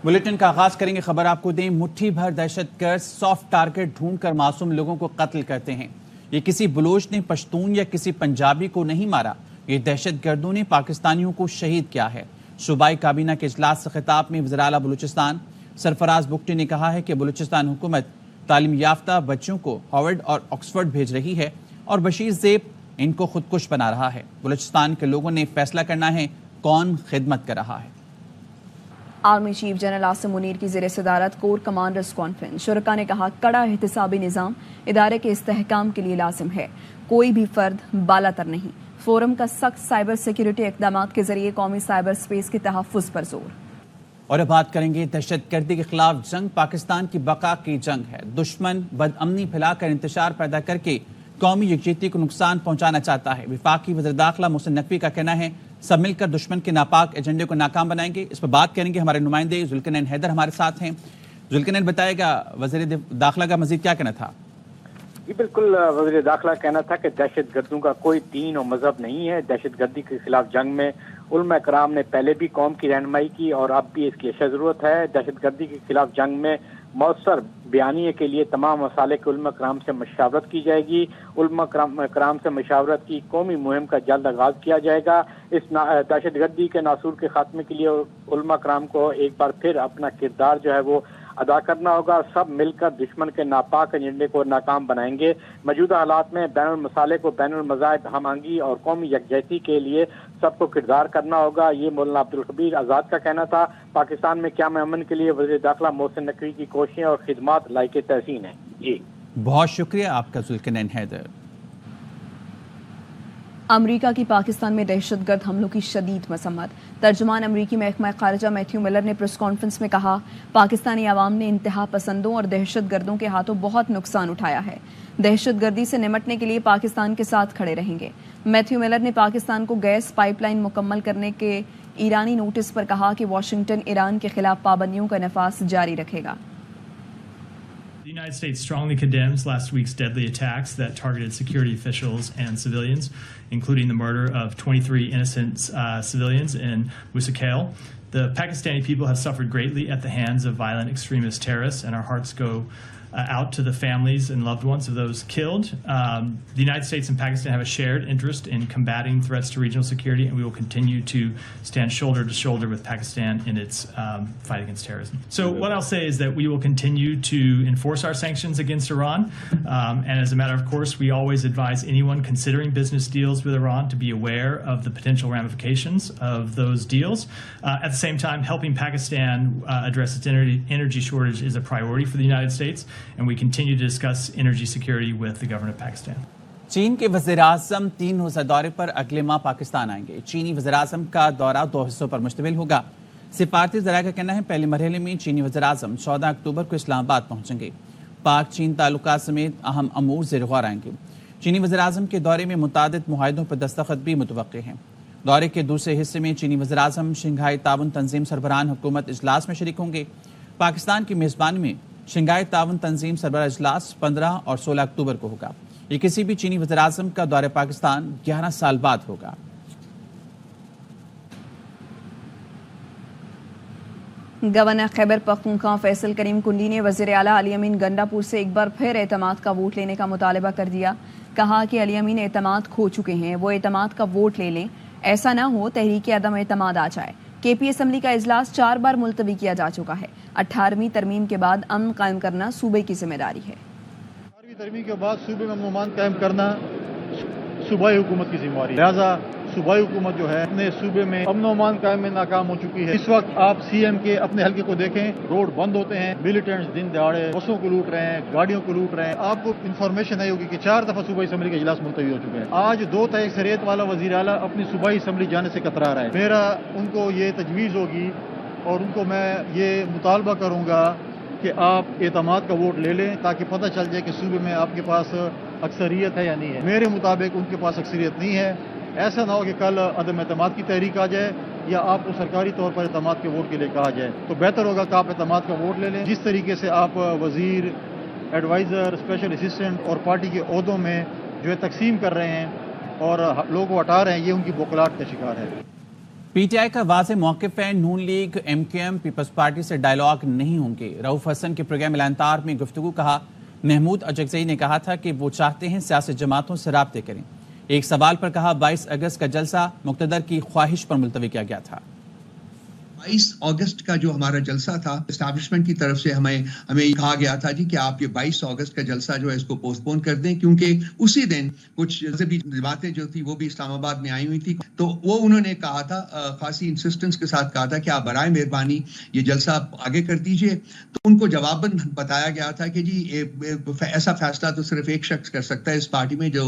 Bulletin کا آغاز کریں گے، خبر آپ کو دیں۔ مٹھی بھر دہشت گرد سافٹ ٹارگٹ ڈھونڈ کر معصوم لوگوں کو قتل کرتے ہیں۔ یہ کسی بلوچ نے پشتون یا کسی پنجابی کو نہیں مارا، یہ دہشت گردوں نے پاکستانیوں کو شہید کیا ہے۔ صوبائی کابینہ کے اجلاس سے خطاب میں وزیر اعلیٰ بلوچستان سرفراز بگٹی نے کہا ہے کہ بلوچستان حکومت تعلیم یافتہ بچوں کو ہارورڈ اور آکسفورڈ بھیج رہی ہے اور بشیر زیب ان کو خودکش بنا رہا ہے۔ بلوچستان کے لوگوں نے فیصلہ کرنا ہے کون خدمت کر رہا ہے۔ Army chief general Asim Munir کی زیر صدارت کور کمانڈرز کانفرنس، شرکا نے کہا کڑا احتسابی نظام ادارے کے استحکام کے لیے لازم ہے، کوئی بھی فرد بالا تر نہیں۔ فورم کا سخت سائبر سیکیورٹی اقدامات کے ذریعے قومی سائبر سپیس کے تحفظ پر زور۔ اور اب بات کریں گے دہشت گردی کے خلاف جنگ پاکستان کی بقا کی جنگ ہے۔ دشمن بد امنی پھیلا کر انتشار پیدا کر کے قومی یکجہتی کو نقصان پہنچانا چاہتا ہے۔ وفاقی وزیر داخلہ محسن نقوی کا کہنا ہے سب مل کر دشمن کے ناپاک ایجنڈے کو ناکام بنائیں گے۔ اس پر بات کریں گے، ہمارے نمائندے ذوالقرنین حیدر ہمارے ساتھ ہیں۔ ذوالقرنین بتائے گا وزیر داخلہ کا مزید کیا کہنا تھا؟ جی بالکل، وزیر داخلہ کہنا تھا کہ دہشت گردوں کا کوئی دین اور مذہب نہیں ہے۔ دہشت گردی کے خلاف جنگ میں علماء کرام نے پہلے بھی قوم کی رہنمائی کی اور اب بھی اس کی اشد ضرورت ہے۔ دہشت گردی کے خلاف جنگ میں مؤثر بیانیے کے لیے تمام مسالے کے علماء کرام سے مشاورت کی جائے گی۔ علماء کرام سے مشاورت کی قومی مہم کا جلد آغاز کیا جائے گا۔ اس دہشت گردی کے ناصور کے خاتمے کے لیے علماء کرام کو ایک بار پھر اپنا کردار جو ہے وہ ادا کرنا ہوگا۔ سب مل کر دشمن کے ناپاک ایجنڈے کو ناکام بنائیں گے۔ موجودہ حالات میں بین المسالے کو بین المذاہب ہم آہنگی اور قومی یکجہتی کے لیے سب کو کردار کرنا ہوگا، یہ مولانا عبدالخبیر آزاد کا کہنا تھا۔ پاکستان میں قیام امن کے لیے وزیر داخلہ محسن نقوی کی کوششیں اور خدمات لائق تحسین ہیں۔ جی بہت شکریہ آپ کا ذوالقرنین حیدر۔ امریکہ کی پاکستان میں دہشت گرد حملوں کی شدید مذمت۔ ترجمان امریکی محکمہ خارجہ میتھیو ملر نے پریس کانفرنس میں کہا پاکستانی عوام نے انتہا پسندوں اور دہشت گردوں کے ہاتھوں بہت نقصان اٹھایا ہے۔ دہشت گردی سے نمٹنے کے لیے پاکستان کے ساتھ کھڑے رہیں گے۔ میتھیو ملر نے پاکستان کو گیس پائپ لائن مکمل کرنے کے ایرانی نوٹس پر کہا کہ واشنگٹن ایران کے خلاف پابندیوں کا نفاذ جاری رکھے گا۔ The United States strongly condemns last week's deadly attacks that targeted security officials and civilians, including the murder of 23 innocent civilians in Musa Kale. The Pakistani people have suffered greatly at the hands of violent extremist terrorists, and our hearts go out to the families and loved ones of those killed. The United States and Pakistan have a shared interest in combating threats to regional security, and we will continue to stand shoulder to shoulder with Pakistan in its fight against terrorism. So what I'll say is that we will continue to enforce our sanctions against Iran, and as a matter of course, we always advise anyone considering business deals with Iran to be aware of the potential ramifications of those deals. At the same time, helping Pakistan address its energy shortage is a priority for the United States, and we continue to discuss energy security with the government of Pakistan. چین کے وزیر اعظم 3 روزہ دورے پر اگلے ماہ پاکستان آئیں گے۔ چینی وزیر اعظم کا دورہ 2 حصوں پر مشتمل ہوگا۔ سفارتی ذرائع کا کہنا ہے پہلے مرحلے میں چینی وزیر اعظم 14 اکتوبر کو اسلام آباد پہنچیں گے۔ پاک چین تعلقات سمیت اہم امور زیر غور آئیں گے۔ چینی وزیر اعظم کے دورے میں متعدد معاہدوں پر دستخط بھی متوقع ہیں۔ دورے کے دوسرے حصے میں چینی وزیر اعظم شنگھائی تعاون تنظیم سربراہان حکومت اجلاس میں شریک ہوں گے۔ پاکستان کی میزبانی میں شنگھائی تعاون تنظیم سربراہ اجلاس 15 اور 16 اکتوبر کو ہوگا۔ یہ کسی بھی چینی وزیر اعظم کا دورہ پاکستان 11 سال بعد ہوگا۔ گورنر خیبر پختونخوا فیصل کریم کنڈی نے وزیر اعلیٰ علی امین گنڈاپور سے ایک بار پھر اعتماد کا ووٹ لینے کا مطالبہ کر دیا۔ کہا کہ علی امین اعتماد کھو چکے ہیں، وہ اعتماد کا ووٹ لے لیں، ایسا نہ ہو تحریک عدم اعتماد آ جائے۔ کے پی اسمبلی کا اجلاس 4 بار ملتوی کیا جا چکا ہے۔ 18ویں ترمیم کے بعد امن قائم کرنا صوبے کی ذمہ داری ہے۔ 18ویں ترمیم کے بعد صوبے میں امن و امان قائم کرنا صوبائی حکومت کی ذمہ داری ہے۔ لہٰذا صوبائی حکومت جو ہے اپنے صوبے میں امن و امان قائم میں ناکام ہو چکی ہے۔ اس وقت آپ سی ایم کے اپنے حلقے کو دیکھیں، روڈ بند ہوتے ہیں، ملیٹنٹس دن دہاڑے بسوں کو لوٹ رہے ہیں، گاڑیوں کو لوٹ رہے ہیں۔ آپ کو انفارمیشن ہے ہوگی کہ 4 دفعہ صوبائی اسمبلی کا اجلاس ملتوی ہو چکا ہے۔ آج 2 تہہ اکثریت والا وزیر اعلیٰ اپنی صوبائی اسمبلی جانے سے کترا رہا ہے۔ میرا ان کو یہ تجویز ہوگی اور ان کو میں یہ مطالبہ کروں گا کہ آپ اعتماد کا ووٹ لے لیں تاکہ پتہ چل جائے کہ صوبے میں آپ کے پاس اکثریت ہے یا نہیں ہے۔ میرے مطابق ان کے پاس اکثریت نہیں ہے۔ ایسا نہ ہو کہ کل عدم اعتماد کی تحریک آ جائے یا آپ کو سرکاری طور پر اعتماد کے ووٹ کے لیے کہا جائے، تو بہتر ہوگا کہ آپ اعتماد کا ووٹ لے لیں۔ جس طریقے سے آپ وزیر، ایڈوائزر، اسپیشل اسسٹنٹ اور پارٹی کے عہدوں میں جو ہے تقسیم کر رہے ہیں اور لوگوں کو ہٹا رہے ہیں، یہ ان کی بوکھلاہٹ کا شکار ہے۔ पी टी आई का वाज़ेह मौक़िफ़ है, नून League M Q M People's party से डायलॉग नहीं होंगे। रऊफ हसन के प्रोग्राम इलानतार में गुफ्तगू कहा। महमूद अजगज़ई ने कहा था कि वो चाहते हैं सियासी जमातों से राब्ते करें। एक सवाल पर कहा 22 अगस्त का जलसा मुक़्तदर की ख्वाहिश पर मुलतवी किया गया था। 22 अगस्त का जो हमारा जलसा था, एस्टैब्लिशमेंट की तरफ से हमें कहा गया था जी कि आप ये 22 अगस्त का जलसा जो है इसको पोस्टपोन कर दें, क्योंकि उसी दिन कुछ भी बातें जो थी वो भी इस्लामाबाद में आई हुई थी। तो वो उन्होंने कहा था, खासी इंसिस्टेंस के साथ कहा था कि आप बराए मेहरबानी ये जलसा आगे कर दीजिए। तो उनको जवाबन बताया गया था कि जी ऐसा फैसला तो सिर्फ एक शख्स कर सकता है इस पार्टी में जो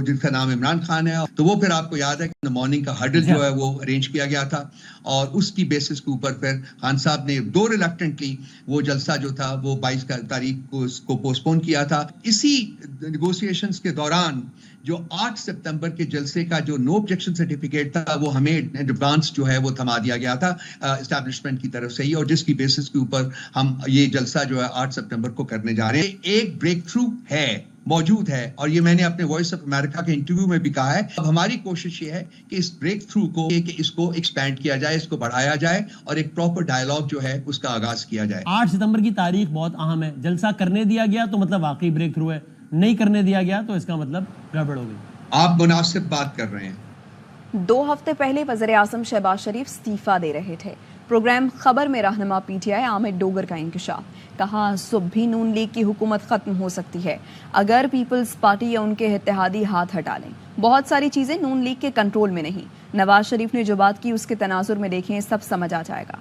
जिनका नाम इमरान खान है। तो वो फिर आपको याद है कि मॉर्निंग का हडल जो है वो अरेंज किया गया था और उसकी बेसिस के ऊपर फिर खान साहब ने दो रिलक्टेंटली वो जलसा जो था वो 22 तारीख को उसको पोस्टपोन किया था। इसी नेगोशिएशंस के दौरान जो 8 सितंबर के जलसे का जो नो ऑब्जेक्शन सर्टिफिकेट था वो हमें एडवांस जो है वो थमा दिया गया था एस्टैब्लिशमेंट की तरफ से ही, और जिसकी बेसिस के ऊपर हम ये जलसा जो है 8 सितंबर को करने जा रहे हैं। एक ब्रेक थ्रू है, मौजूद है, और ये मैंने अपने वॉइस ऑफ अमेरिका के इंटरव्यू में भी कहा है। अब हमारी कोशिश ये है कि इस ब्रेक थ्रू को कि इसको एक्सपैंड किया जाए, इसको बढ़ाया जाए और एक प्रॉपर डायलॉग जो है उसका आगाज किया जाए। 8 सितंबर की तारीख बहुत अहम है। जलसा करने दिया गया तो मतलब वाकई ब्रेक थ्रू है, नहीं करने दिया गया तो इसका मतलब गड़बड़ हो गई। आप मुनासिब बात कर रहे हैं। 2 हफ्ते पहले वज़ीर आज़म शहबाज शरीफ इस्तीफा दे रहे थे। प्रोग्राम खबर में रहनुमा PTI आमिर डोगर का इंकशाफ। कहा सुबह भी नून लीग की हुकूमत खत्म हो सकती है अगर पीपल्स पार्टी या उनके इत्तेहादी हाथ हटा लें। बहुत सारी चीजें नून लीग के कंट्रोल में नहीं। नवाज शरीफ ने जो बात की उसके तनाजुर में देखें, सब समझ आ जाएगा।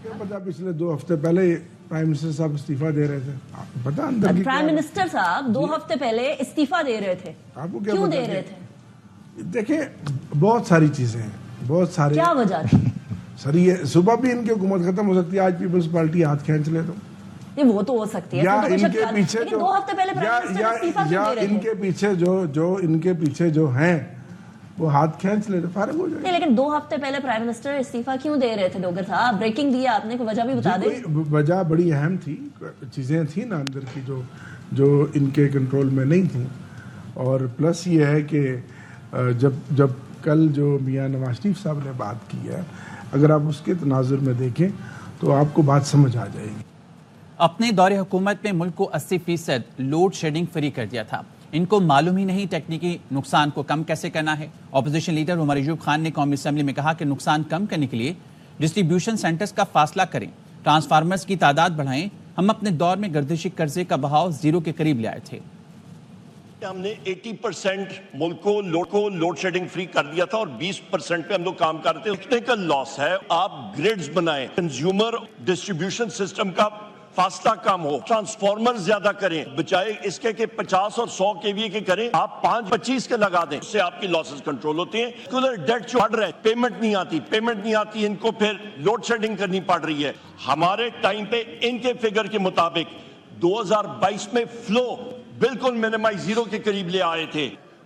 क्या पता पिछले 2 हफ्ते पहले प्राइम मिनिस्टर साहब इस्तीफा दे रहे थे, आपको पता अंदर की प्राइम मिनिस्टर साहब 2 हफ्ते पहले इस्तीफा दे रहे थे, आपको क्या क्यों दे रहे थे? देखिए बहुत सारी चीजें हैं, बहुत सारे क्या वजह थी? सर ये सुबह भी इनकी हुकूमत खत्म हो सकती है, आज पीपल्स पार्टी हाथ खींच ले तो ये वो तो हो सकती है, या तो इनके पीछे जो 2 हफ्ते पहले प्राइम मिनिस्टर इस्तीफा क्यों दे रहे थे? इनके पीछे जो इनके पीछे जो हैं वो हाथ खींच ले तो फारिग हो जाए। नहीं, लेकिन 2 हफ्ते पहले प्राइम मिनिस्टर इस्तीफा क्यों दे रहे थे डोगर साहब? ब्रेकिंग दिया आपने, कोई वजह भी बता दें। वजह बड़ी अहम थी, चीजें थी ना अंदर की जो इनके कंट्रोल में नहीं थी। और प्लस ये है कि जब कल जो मियां नवाज शरीफ साहब ने बात की है, अगर आप उसके तनाजुर में देखें तो आपको बात समझ आ जाएगी। अपने दौरे हुकूमत में मुल्क को 80% लोड शेडिंग फ्री कर दिया था। इनको मालूम ही नहीं टेक्निकी नुकसान को कम कैसे करना है। अपोजिशन लीडर उमर अयूब खान ने कौमी असेंबली में कहा कि नुकसान कम करने के लिए डिस्ट्रीब्यूशन सेंटर्स का फासला करें, ट्रांसफार्मर्स की तादाद बढ़ाएं। हम अपने दौर में गर्दिशी कर्जे का बहाव 0 के करीब ले आए थे। हमने 80% मुल्क को लोड शेडिंग फ्री कर दिया था और 20% पे हम लोग काम कर रहे थे। टेक्निकल लॉस है, आप ग्रिड्स बनाएं, कंज्यूमर डिस्ट्रीब्यूशन सिस्टम का फासला कम हो, ट्रांसफार्मर ज्यादा करें, बचाए इसके कि 50 और 100 केवीए के करें, आप 5-25 के लगा दें, उससे आपकी लॉसेस कंट्रोल होते हैं। डेट जो बढ़ रहे हैं, पेमेंट नहीं आती, इनको फिर लोड शेडिंग करनी पड़ रही है। हमारे टाइम पे इनके फिगर के मुताबिक 2022 में फ्लो बिल्कुल मिनिमाइज 0 के करीब ले आए थे।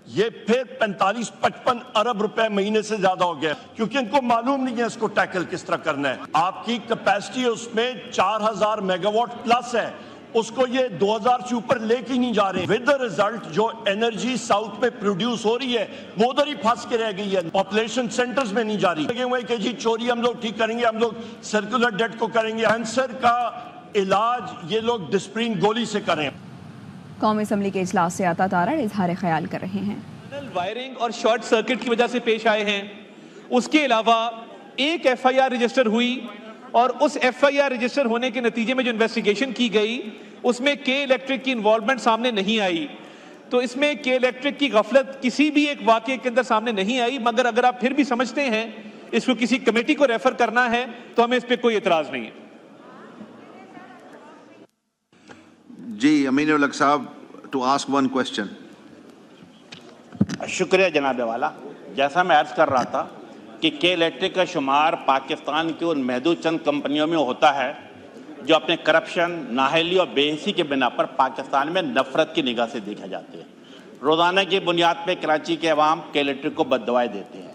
ये फिर 45-55 अरब रुपए महीने से ज्यादा हो गया, क्योंकि इनको मालूम नहीं है इसको टैकल किस तरह करना है। आपकी कैपेसिटी उसमें 4000 मेगावाट प्लस है, उसको ये 2000 से ऊपर लेके नहीं जा रहे। विद द रिजल्ट जो एनर्जी साउथ में प्रोड्यूस हो रही है वो उधर ही फंस के रह गई है, पॉपुलेशन सेंटर्स में नहीं जा रही। लगे हुए कि जी चोरी हम लोग ठीक करेंगे, हम लोग सर्कुलर डेट को करेंगे, कैंसर का इलाज ये लोग डिस्प्रिन गोली से करें। कौमी असेंबली के इजलास से आता तारा इजहार ख्याल कर रहे हैं। वायरिंग और शॉर्ट सर्किट की वजह से पेश आए हैं। उसके अलावा एक FIR रजिस्टर हुई और उस FIR रजिस्टर होने के नतीजे में जो इन्वेस्टिगेशन की गई उसमें के इलेक्ट्रिक की इन्वॉल्वमेंट सामने नहीं आई। तो इसमें के इलेक्ट्रिक की गफलत किसी भी एक वाक़े के अंदर सामने नहीं आई, मगर अगर आप फिर भी समझते हैं इसको किसी कमेटी को रेफर करना है तो हमें इस पर कोई एतराज नहीं है। जी अमीन उल हक साहब, टू आस्क वन क्वेश्चन। शुक्रिया जनाब वाला। जैसा मैं अर्ज कर रहा था कि के इलेक्ट्रिक का शुमार पाकिस्तान की उन महदूद चंद कंपनियों में होता है जो अपने करप्शन, नाअहली और बेहिसी के बिना पर पाकिस्तान में नफरत की निगाह से देखा जाते हैं। रोज़ाना की बुनियाद पर कराची के अवाम के इलेक्ट्रिक को बददुआएं देते हैं।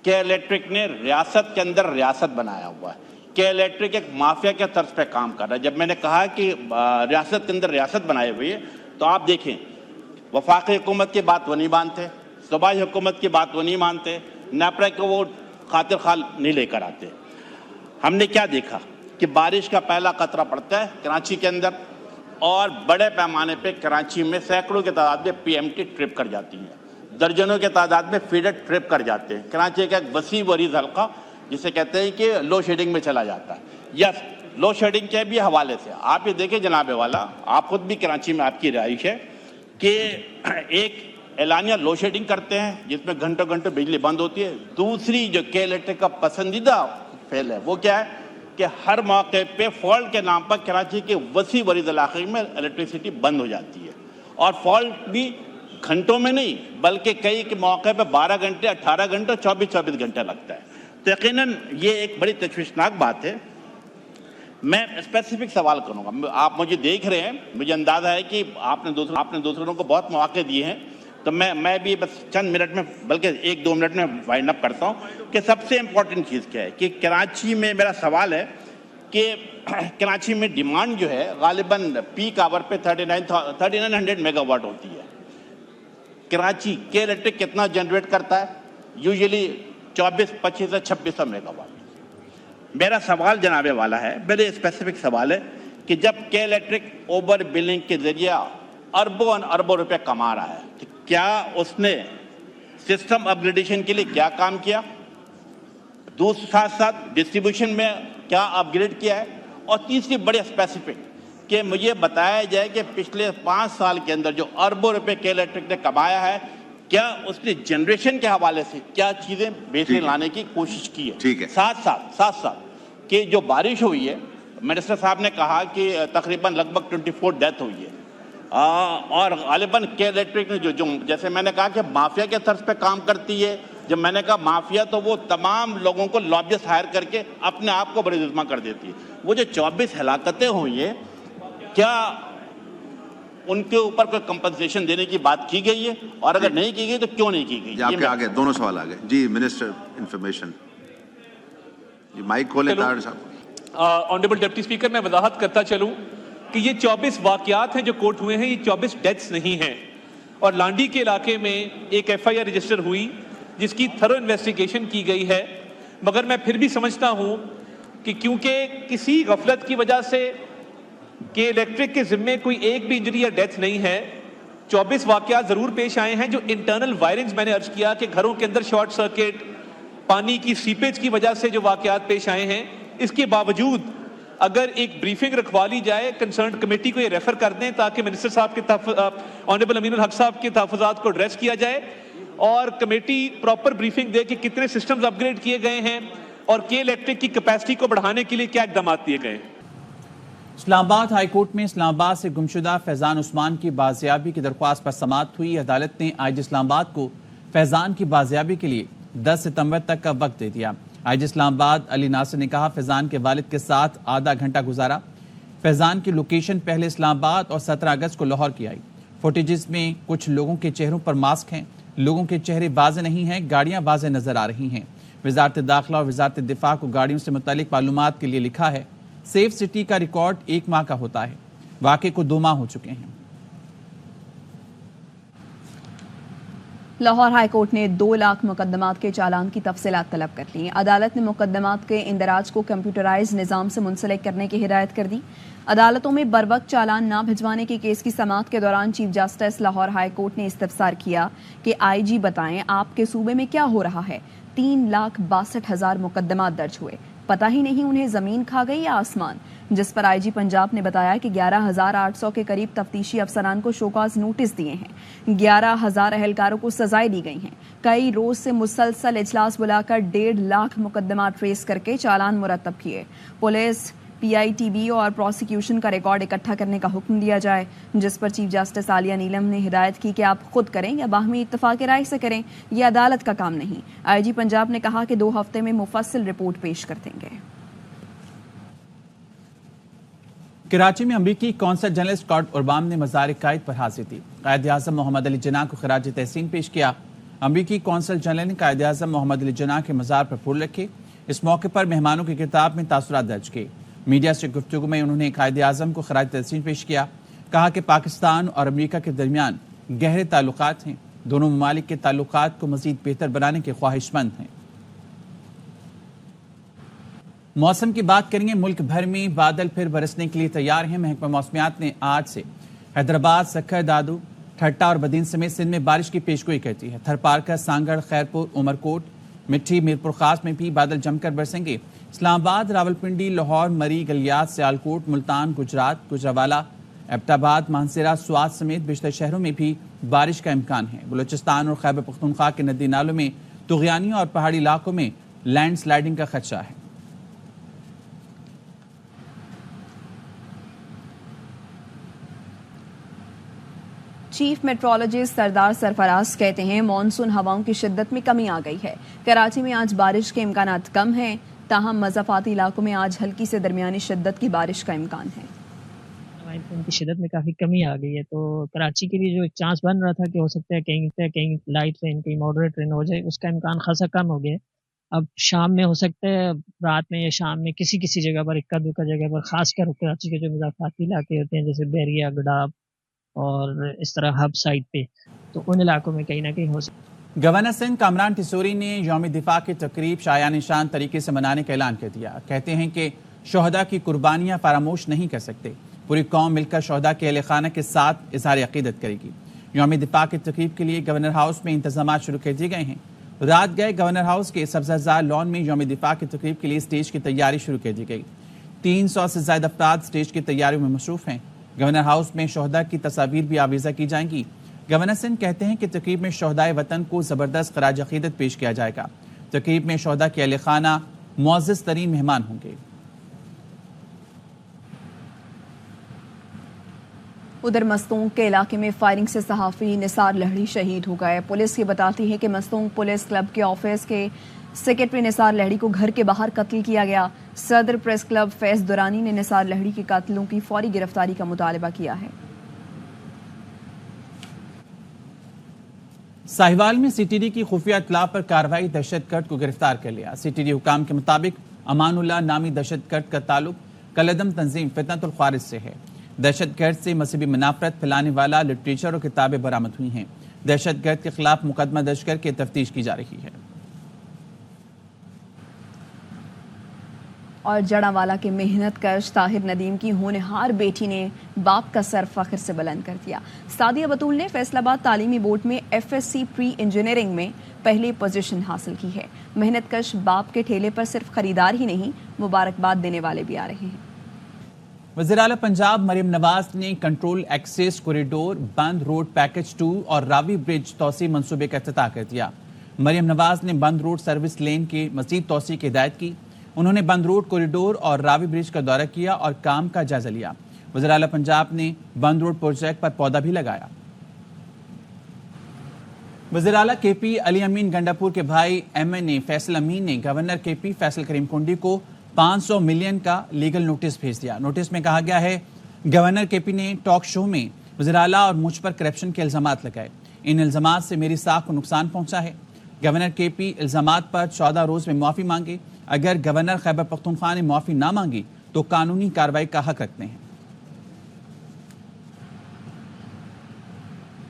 के इलेक्ट्रिक ने रियासत के अंदर रियासत बनाया हुआ है। के इलेक्ट्रिक एक माफिया के तर्ज पे काम कर रहा है। जब मैंने कहा कि रियासत के अंदर रियासत बनाई हुई है, तो आप देखें वफाकी हुकूमत की बात वो नहीं मानते, सूबाई हुकूमत की बात वो नहीं मानते, नेपरा को वो खातिर खाल नहीं लेकर आते। हमने क्या देखा कि बारिश का पहला कतरा पड़ता है कराची के अंदर और बड़े पैमाने पे कराची में सैकड़ों के तादाद में पीएमटी ट्रिप कर जाती है, दर्जनों के तादाद में फीडर ट्रिप कर जाते हैं। कराची का एक वसी वरीज हल्का जिसे कहते हैं कि लो शेडिंग में चला जाता है। यस, लो शेडिंग के भी हवाले से आप ये देखें जनाबे वाला, आप खुद भी कराची में आपकी रिहाइश है कि एक एलानिया लो शेडिंग करते हैं जिसमें घंटों घंटों बिजली बंद होती है। दूसरी जो के इलेक्ट्रिक का पसंदीदा फेल है वो क्या है कि हर मौके पे फॉल्ट के नाम पर कराची के वसी वरीज इलाके में इलेक्ट्रिसिटी बंद हो जाती है और फॉल्ट भी घंटों में नहीं बल्कि कई के मौके पे 12 घंटे, 18 घंटे, 24 घंटे लगता है। तो यकीनन ये एक बड़ी तशवीशनाक बात है। मैं स्पेसिफिक सवाल करूँगा, आप मुझे देख रहे हैं, मुझे अंदाज़ा है कि आपने दूसरों को बहुत मौके दिए हैं, तो मैं भी बस चंद मिनट में बल्कि 1-2 मिनट में वाइंड अप करता हूँ कि सबसे इम्पोर्टेंट चीज़ क्या है कि कराची में मेरा सवाल है कि कराची में डिमांड जो है गालिबन पीक आवर पे 3900 मेगावाट होती है। कराची के इलेक्ट्रिक कितना जनरेट करता है? यूजुअली 2500 से 2600 मेगावाट। मेरा सवाल जनाबे वाला है, मेरे स्पेसिफिक सवाल है कि जब के इलेक्ट्रिक ओवर बिलिंग के जरिए अरबों अरबों रुपए कमा रहा है तो क्या उसने सिस्टम अपग्रेडेशन के लिए क्या काम किया? दूसरे साथ साथ डिस्ट्रीब्यूशन में क्या अपग्रेड किया है? और तीसरी बड़े स्पेसिफिक कि मुझे बताया जाए कि पिछले 5 साल के अंदर जो अरबों रुपए के इलेक्ट्रिक ने कमाया है, क्या उसने जनरेशन के हवाले से क्या चीज़ें बेहतरीन लाने की कोशिश की है? ठीक है। साथ साथ कि जो बारिश हुई है, मिनिस्टर साहब ने कहा कि तकरीबन लगभग 24 डेथ हुई है और गालिबन के इलेक्ट्रिक ने जो जैसे मैंने कहा कि माफिया के तर्ज पे काम करती है। जब मैंने कहा माफिया तो वो तमाम लोगों को लॉबिस्ट हायर करके अपने आप को बड़ी जिम्मा कर देती है। वो जो 24 हलाकतें हुई है, क्या उनके ऊपर कोई कंपनसेशन देने की बात की गई है? और अगर नहीं की गई तो क्यों नहीं की गई? आपके आगे दोनों सवाल आ गए जी। मिनिस्टर इंफॉर्मेशन, माइक खोले तार साहब। ऑनरेबल डिप्टी स्पीकर, मैं वजाहत करता चलूं कि ये 24 वाकयात हैं जो कोर्ट हुए हैं, ये 24 डेथ्स नहीं हैं। और लांडी के इलाके में एक एफआईआर रजिस्टर हुई जिसकी थरो इन्वेस्टिगेशन की गई है, मगर मैं फिर भी समझता हूं कि क्योंकि किसी गफलत की वजह से के इलेक्ट्रिक के जिम्मे कोई एक भी इंजरी या डेथ नहीं है, 24 वाकयात ज़रूर पेश आए हैं जो इंटरनल वायरिंग्स, मैंने अर्ज किया कि घरों के अंदर शॉर्ट सर्किट, पानी की सीपेज की वजह से जो वाकयात पेश आए हैं। इसके बावजूद अगर एक ब्रीफिंग रखवा ली जाए, कंसर्न कमेटी को ये रेफर कर दें ताकि मिनिस्टर साहब के ऑनरेबल अमीनुल हक साहब के तहफ़्फ़ुज़ात को एड्रेस किया जाए और कमेटी प्रॉपर ब्रीफिंग दे कि कितने सिस्टम्स अपग्रेड किए गए हैं और के इलेक्ट्रिक की कैपेसिटी को बढ़ाने के लिए क्या इक़दाम दिए गए हैं। इस्लामाबाद हाई कोर्ट में इस्लामाबाद से गुमशुदा फैजान उस्मान की बाजियाबी की दरख्वास्त पर समाअत हुई। अदालत ने आईजी इस्लामाबाद को फैजान की बाजियाबी के लिए 10 सितंबर तक का वक्त दे दिया। आईजी इस्लामाबाद अली नासिर ने कहा, फैजान के वालिद के साथ आधा घंटा गुजारा। फैजान की लोकेशन पहले इस्लामाबाद और 17 अगस्त को लाहौर की आई। फुटेजेस में कुछ लोगों के चेहरों पर मास्क हैं, लोगों के चेहरे वाज़ेह नहीं हैं, गाड़ियां वाज़ेह नजर आ रही हैं। वजारत दाखिला और वजारत दिफा को गाड़ियों से मुतालिक मालूमात के लिए लिखा है। सेफ सिटी का रिकॉर्ड 1 माह का होता है, वाक़े को 2 माह हो चुके हैं। लाहौर हाई कोर्ट ने 2 लाख मुकदमात के चालान की तफसीलात तलब कर ली। अदालत ने मुकदमात के इंदराज को कंप्यूटराइज निज़ाम से मुंसलिक करने की हिदायत कर दी। अदालतों में बरवक्त चालान ना भिजवाने के केस की समाअत के दौरान chief justice Lahore high court ने इस्तफसार किया कि आईजी बताएं आपके सूबे में क्या हो रहा है। 3,62,000 मुकदमात दर्ज हुए, पता ही नहीं उन्हें जमीन खा गई या आसमान। जिस पर आईजी पंजाब ने बताया कि 11,800 के करीब तफ्तीशी अफसरान को शोकाज नोटिस दिए हैं, 11,000 अहलकारों को सजाएं दी गई हैं। कई रोज से मुसलसल इजलास बुलाकर 1.5 लाख मुकदमात ट्रेस करके चालान मुरतब किए। पुलिस, पीआईटीबी और प्रोसिक्यूशन का रिकॉर्ड इकट्ठा करने का हुक्म दिया जाए, जिस पर चीफ जस्टिस आलिया नीलम ने हिदायत की कि आप खुद करें या बाहमी इत्तफाक राय से करें, यह अदालत का काम नहीं। आईजी पंजाब ने कहा कि 2 हफ्ते में मुफस्सिल रिपोर्ट पेश कर देंगे। कराची में अमरीकी कौंसल जनरल स्कॉट उर्बाम ने मज़ार कायद पर हाजिर दी। कायद आज़म मोहम्मद अली जिन्ना को खराज तहसीन पेश किया। अमरीकी कौंसल जनरल ने कायद आज़म मोहम्मद अली जिन्ना के मज़ार पर फूल रखे। इस मौके पर मेहमानों की किताब में तासुरात दर्ज किए। मीडिया से गुफ्तगू में उन्होंने कायद आज़म को खराज तहसीन पेश किया। कहा कि पाकिस्तान और अमरीका के दरमियान गहरे ताल्लुकात हैं। دونوں ممالک کے تعلقات کو مزید بہتر بنانے کے خواہش مند ہیں۔ موسم کی بات کریں گے، ملک بھر میں بادل پھر برسنے کے لیے تیار ہیں۔ محکمہ موسمیات نے آج سے حیدرآباد، سکھر، دادو، ٹھٹا اور بدین سمیت سندھ میں بارش کی پیشگوئی کرتی ہے۔ تھرپارکر، سانگڑ، خیرپور، عمرکوٹ، مٹھی، میرپور خاص میں بھی بادل جم کر برسیں گے۔ اسلام آباد، راولپنڈی، لاہور، مری، گلیات، سیالکوٹ، ملتان، گجرات، گجرانوالہ، ایبٹ آباد، مانسیرہ، سوات سمیت بیشتر شہروں میں بھی بارش کا امکان ہے۔ بلوچستان اور خیبر پختونخوا کے ندی نالوں میں طغیانیوں اور پہاڑی علاقوں میں لینڈ سلائیڈنگ کا خدشہ ہے۔ چیف میٹرولوجسٹ سردار سرفراز کہتے ہیں مانسون ہواؤں کی شدت میں کمی آ گئی ہے۔ کراچی میں آج بارش کے امکانات کم ہیں، تاہم مضافاتی علاقوں میں آج ہلکی سے درمیانی شدت کی بارش کا امکان ہے۔ ان کی شدت میں کافی کمی آ گئی ہے، تو کراچی کے لیے جو ایک چانس بن رہا تھا کہ ہو سکتا ہے کہیں لائٹ رین، کہیں ماڈریٹ رین ہو جائے، اس کا امکان خاصا کم ہو گیا ہے۔ اب شام میں ہو سکتا ہے، رات میں یا شام میں کسی جگہ پر، اکا دکا جگہ پر، خاص کر کراچی کے جو مضافاتی علاقے ہوتے ہیں جیسے بیریا، گڈاب اور اس طرح ہب سائٹ پہ، تو ان علاقوں میں کہیں نہ کہیں ہو سکتا ہے۔ گورنر سندھ کامران ٹیسوری نے یوم دفاع کی تقریب شایان شان طریقے سے منانے کا اعلان کر دیا۔ کہتے ہیں کہ شہداء کی قربانیاں فراموش نہیں کر سکتے، پوری قوم مل کر شہداء کے اہل خانہ کے ساتھ اظہار عقیدت کرے گی۔ یوم دفاع کی تقریب کے لیے گورنر ہاؤس میں انتظامات شروع کر دیے گئے ہیں۔ رات گئے گورنر ہاؤس کے سبزہ زار لان میں یوم دفاع کی تقریب کے لیے اسٹیج کی تیاری شروع کر دی گئی۔ 300 سے زائد افراد اسٹیج کی تیاریوں میں مصروف ہیں۔ گورنر ہاؤس میں شہداء کی تصاویر بھی آویزہ کی جائیں گی۔ گورنر سندھ کہتے ہیں کہ تقریب میں شہدائے وطن کو زبردست خراج عقیدت پیش کیا جائے گا۔ تقریب میں شہداء کے اہل خانہ معزز ترین مہمان ہوں گے۔ ادھر مستونگ کے علاقے میں فائرنگ سے صحافی نثار لہڑی شہید ہو گئے۔ پولیس یہ بتاتی ہے کہ مستونگ پولیس کلب کے آفس کے سیکرٹری نثار لہڑی کو گھر کے باہر قتل کیا گیا۔ صدر پریس کلب فیض دورانی نے نثار لہڑی کے قاتلوں کی فوری گرفتاری کا مطالبہ کیا ہے۔ ساہیوال میں سی ٹی ڈی کی خفیہ اطلاع پر کارروائی، دہشت گرد کو گرفتار کر لیا۔ سی ٹی ڈی حکام کے مطابق امان اللہ نامی دہشت گرد کا تعلق کالعدم تنظیم فتنۃ الخوارج سے ہے۔ دہشت گرد سے مذہبی منافرت پھیلانے والا لٹریچر اور کتابیں برآمد ہوئی ہیں۔ دہشت گرد کے خلاف مقدمہ درج کر کے تفتیش کی جا رہی ہے۔ اور جڑاوالا کے محنت کش طاہر ندیم کی ہونہار بیٹی نے باپ کا سر فخر سے بلند کر دیا۔ سعدیہ بطول نے فیصل آباد تعلیمی بورڈ میں F S C pre engineering میں پہلی پوزیشن حاصل کی ہے۔ محنت کش باپ کے ٹھیلے پر صرف خریدار ہی نہیں، مبارکباد دینے والے بھی آ رہے ہیں۔ وزیر اعلیٰ پنجاب مریم نواز نے کنٹرول ایکسیس کوریڈور، بند روڈ پیکج 2 اور راوی برج توسیع منصوبے کا افتتاح کر دیا۔ مریم نواز نے بند روڈ سروس لین کی مزید توسیع کی ہدایت کی۔ انہوں نے بند روڈ کوریڈور اور راوی برج کا دورہ کیا اور کام کا جائزہ لیا۔ وزیر اعلیٰ پنجاب نے بند روڈ پروجیکٹ پر پودا بھی لگایا۔ وزیر اعلیٰ کے پی علی امین گنڈاپور کے بھائی ایم این اے فیصل امین نے گورنر کے پی فیصل کریم کنڈی کو 500 ملین کا لیگل نوٹس بھیج دیا۔ نوٹس میں کہا گیا ہے گورنر کے پی نے ٹاک شو میں وزیر اعلیٰ اور مجھ پر کرپشن کے الزامات لگائے۔ ان الزامات سے میری ساکھ کو نقصان پہنچا ہے۔ گورنر کے پی الزامات پر 14 روز میں معافی مانگے۔ اگر گورنر خیبر پختونخوا نے معافی نہ مانگی تو قانونی کارروائی کا حق رکھتے ہیں۔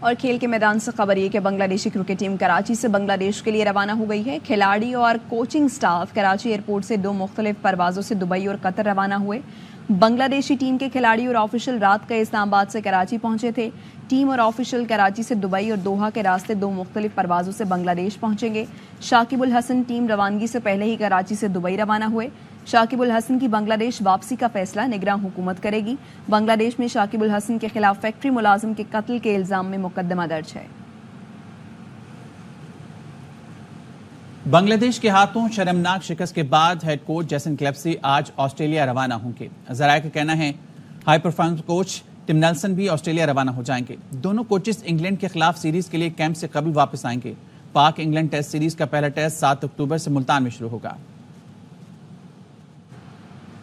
اور کھیل کے میدان سے خبر یہ کہ بنگلہ دیشی کرکٹ ٹیم کراچی سے بنگلہ دیش کے لیے روانہ ہو گئی ہے۔ کھلاڑی اور کوچنگ سٹاف کراچی ایئرپورٹ سے 2 مختلف پروازوں سے دبئی اور قطر روانہ ہوئے۔ بنگلہ دیشی ٹیم کے کھلاڑی اور آفیشل رات کا اسلام آباد سے کراچی پہنچے تھے۔ ٹیم اور آفیشل کراچی سے دبئی اور دوحہ کے راستے 2 مختلف پروازوں سے بنگلہ دیش پہنچیں گے۔ شاکب الحسن ٹیم روانگی سے پہلے ہی کراچی سے دبئی روانہ ہوئے۔ شاکب الحسن کی بنگلہ دیش واپسی کا فیصلہ نگراں حکومت کرے گی۔ بنگلہ دیش میں شاکب الحسن کے خلاف فیکٹری ملازم کے قتل کے الزام میں مقدمہ درج ہے۔ بنگلہ دیش کے ہاتھوں شرمناک شکست کے بعد ہیڈ کوچ جیسن کلیپسی آج آسٹریلیا روانہ ہوں گے۔ ذرائع کا کہنا ہے ہائی پرفارمنس کوچ ٹم نیلسن بھی آسٹریلیا روانہ ہو جائیں گے۔ دونوں کوچز انگلینڈ کے خلاف سیریز کے لیے کیمپ سے قبل واپس آئیں گے۔ پاک انگلینڈ ٹیسٹ سیریز کا پہلا ٹیسٹ 7 اکتوبر سے ملتان میں شروع ہوگا۔